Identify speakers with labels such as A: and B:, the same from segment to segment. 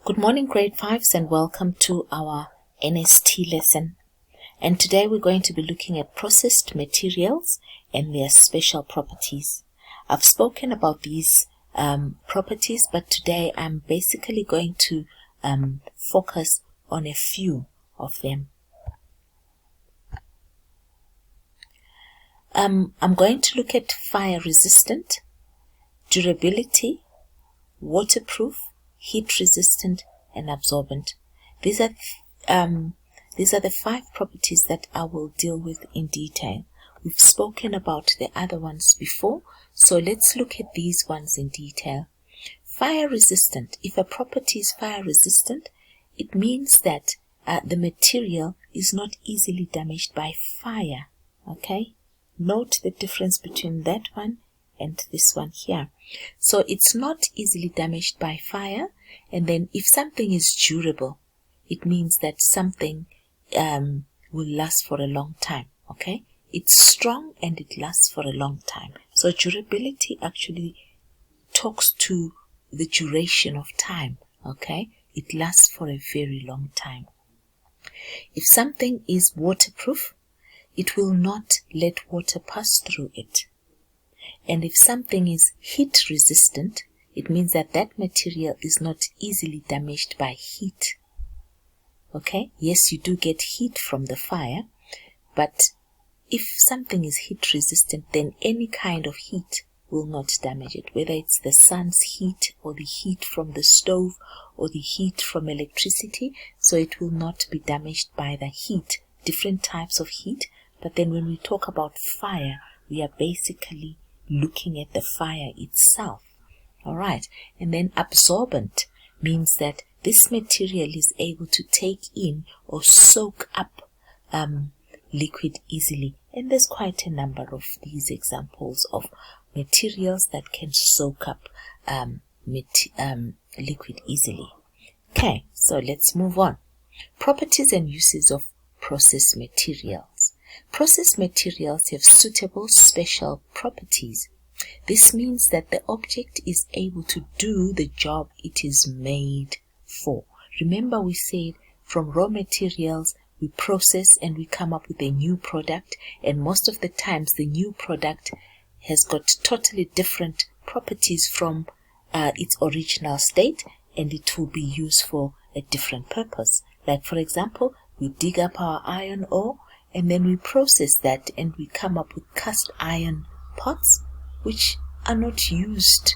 A: Good morning, grade 5s, and welcome to our NST lesson. And today we're going to be looking at processed materials and their special properties. I've spoken about these properties, but today I'm basically going to focus on a few of them. I'm going to look at fire resistant, durability, waterproof, heat resistant, and absorbent. These are the 5 properties that I will deal with in detail. We've spoken about the other ones before, so let's look at these ones in detail. Fire resistant. If a property is fire resistant, it means that the material is not easily damaged by fire. Okay? Note the difference between that one and this one here. So it's not easily damaged by fire, and then if something is durable, it means that something will last for a long time. Okay, it's strong and it lasts for a long time. So durability actually talks to the duration of time. Okay, it lasts for a very long time. If something is waterproof, it will not let water pass through it. And if something is heat resistant, it means that that material is not easily damaged by heat. Okay? Yes, you do get heat from the fire, but if something is heat resistant, then any kind of heat will not damage it, whether it's the sun's heat or the heat from the stove or the heat from electricity, so it will not be damaged by the heat, different types of heat. But then when we talk about fire, we are basically looking at the fire itself. Alright, and then absorbent means that this material is able to take in or soak up liquid easily. And there's quite a number of these examples of materials that can soak up liquid easily. Okay, so let's move on. Properties and uses of processed materials. Processed materials have suitable special properties. This means that the object is able to do the job it is made for. Remember, we said from raw materials we process and we come up with a new product, and most of the times the new product has got totally different properties from its original state, and it will be used for a different purpose. Like, for example, we dig up our iron ore and then we process that and we come up with cast iron pots, which are not used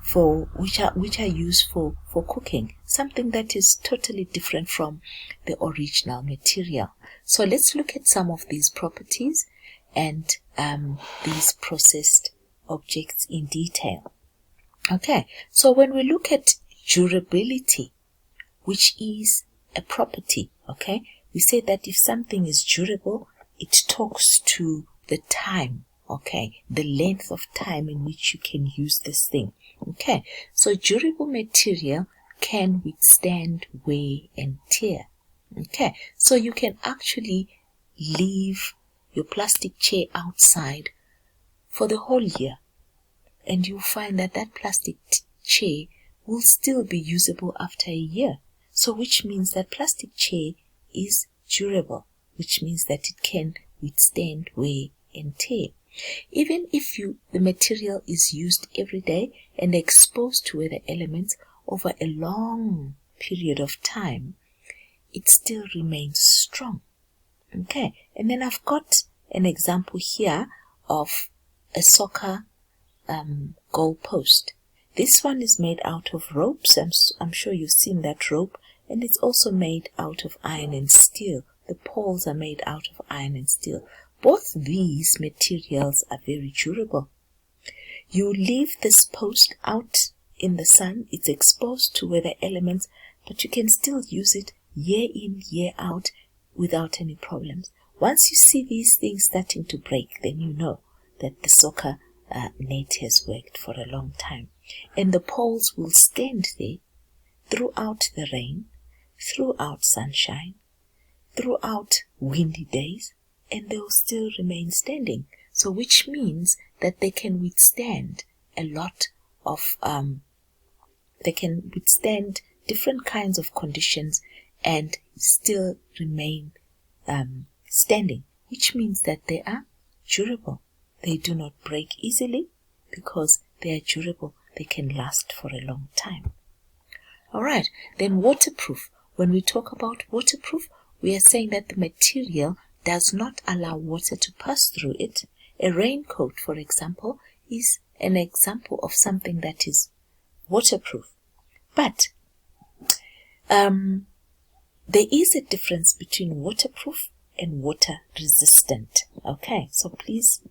A: for, which are used for cooking, something that is totally different from the original material. So let's look at some of these properties and these processed objects in detail. Okay, so when we look at durability, which is a property, okay, we say that if something is durable, it talks to the time, okay, the length of time in which you can use this thing. Okay, so durable material can withstand wear and tear. Okay, so you can actually leave your plastic chair outside for the whole year, and you'll find that that plastic chair will still be usable after a year. So which means that plastic chair is durable, which means that it can withstand wear and tear. Even if the material is used every day and exposed to weather elements over a long period of time, it still remains strong. Okay, and then I've got an example here of a soccer goal post. This one is made out of ropes. I'm sure you've seen that rope, and it's also made out of iron and steel. The poles are made out of iron and steel. Both these materials are very durable. You leave this post out in the sun, it's exposed to weather elements, but you can still use it year in, year out without any problems. Once you see these things starting to break, then you know that the soccer net has worked for a long time. And the poles will stand there throughout the rain, throughout sunshine, throughout windy days, and they will still remain standing. So which means that they can withstand a lot of different kinds of conditions and still remain standing, which means that they are durable. They do not break easily because they are durable. They can last for a long time. Alright, then waterproof. When we talk about waterproof, we are saying that the material does not allow water to pass through it. A raincoat, for example, is an example of something that is waterproof. But there is a difference between waterproof and water resistant. Okay, so please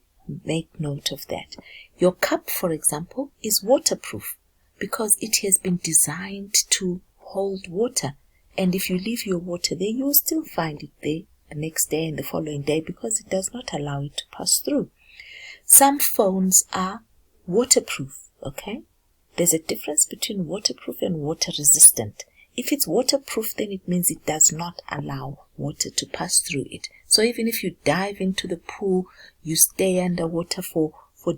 A: make note of that. Your cup, for example, is waterproof because it has been designed to hold water. And if you leave your water there, you will still find it there the next day and the following day because it does not allow it to pass through. Some phones are waterproof, okay? There's a difference between waterproof and water resistant. If it's waterproof, then it means it does not allow water to pass through it. So even if you dive into the pool, you stay underwater for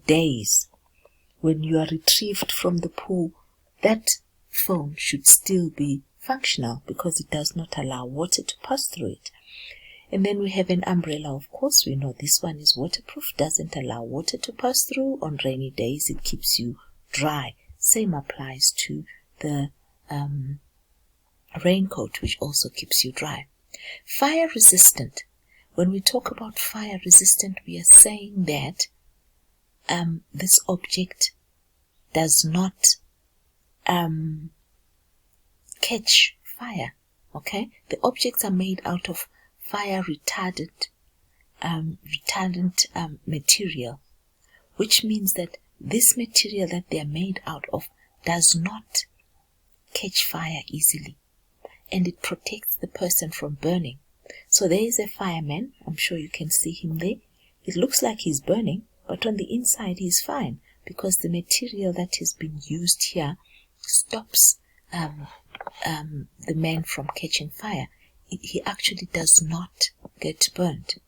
A: days. When you are retrieved from the pool, that phone should still be functional because it does not allow water to pass through it. And then we have an umbrella. Of course, we know this one is waterproof, doesn't allow water to pass through. On rainy days, it keeps you dry. Same applies to the raincoat, which also keeps you dry. Fire resistant. When we talk about fire resistant, we are saying that this object does not catch fire. Okay, the objects are made out of fire retardant material, which means that this material that they are made out of does not catch fire easily, and it protects the person from burning. So there is a fireman, I'm sure you can see him there. It looks like he's burning, but on the inside he's fine because the material that has been used here stops the man from catching fire. He actually does not get burnt,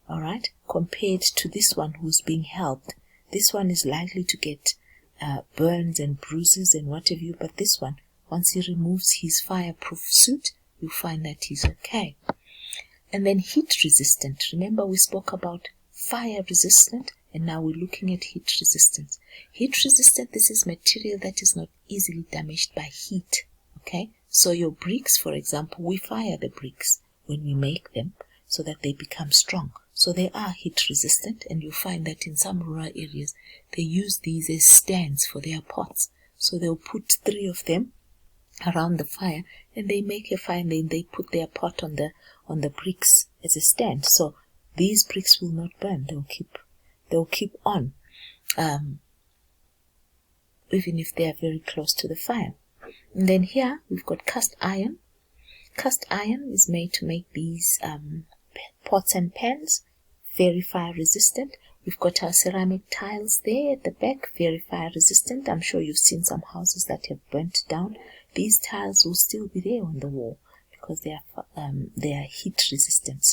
A: alright, compared to this one who's being helped. This one is likely to get burns and bruises and what have you, but this one, once he removes his fireproof suit, you find that he's okay. And then heat resistant. Remember we spoke about fire resistant, and now we're looking at heat resistance. Heat resistant, this is material that is not easily damaged by heat. Okay, so your bricks, for example, we fire the bricks when we make them so that they become strong. So they are heat resistant, and you find that in some rural areas they use these as stands for their pots. So they'll put 3 of them around the fire, and they make a fire, and then they put their pot on the bricks as a stand. So these bricks will not burn; they'll keep on, even if they are very close to the fire. And then here we've got cast iron. Cast iron is made to make these pots and pans, very fire resistant. We've got our ceramic tiles there at the back, very fire resistant. I'm sure you've seen some houses that have burnt down. These tiles will still be there on the wall because they are heat resistant.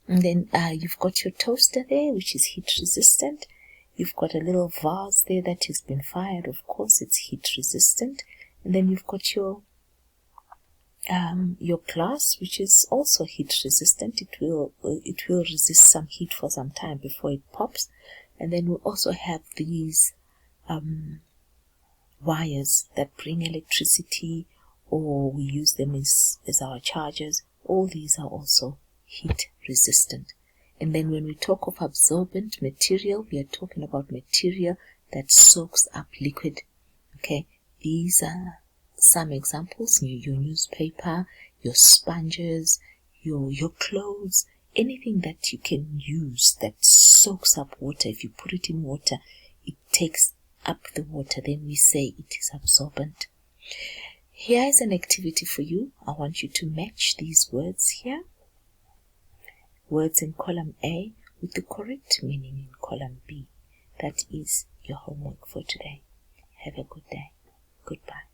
A: And then you've got your toaster there, which is heat resistant. You've got a little vase there that has been fired. Of course, it's heat resistant. And then you've got your glass, which is also heat resistant. It will resist some heat for some time before it pops. And then we also have these wires that bring electricity, or we use them as our chargers. All these are also heat resistant. And then when we talk of absorbent material, we are talking about material that soaks up liquid. Okay, these are some examples: your newspaper, your sponges, your clothes, anything that you can use that soaks up water. If you put it in water, it takes up the water, then we say it is absorbent. Here is an activity for you. I want you to match these words here, words in column A with the correct meaning in column B. That is your homework for today. Have a good day. Goodbye.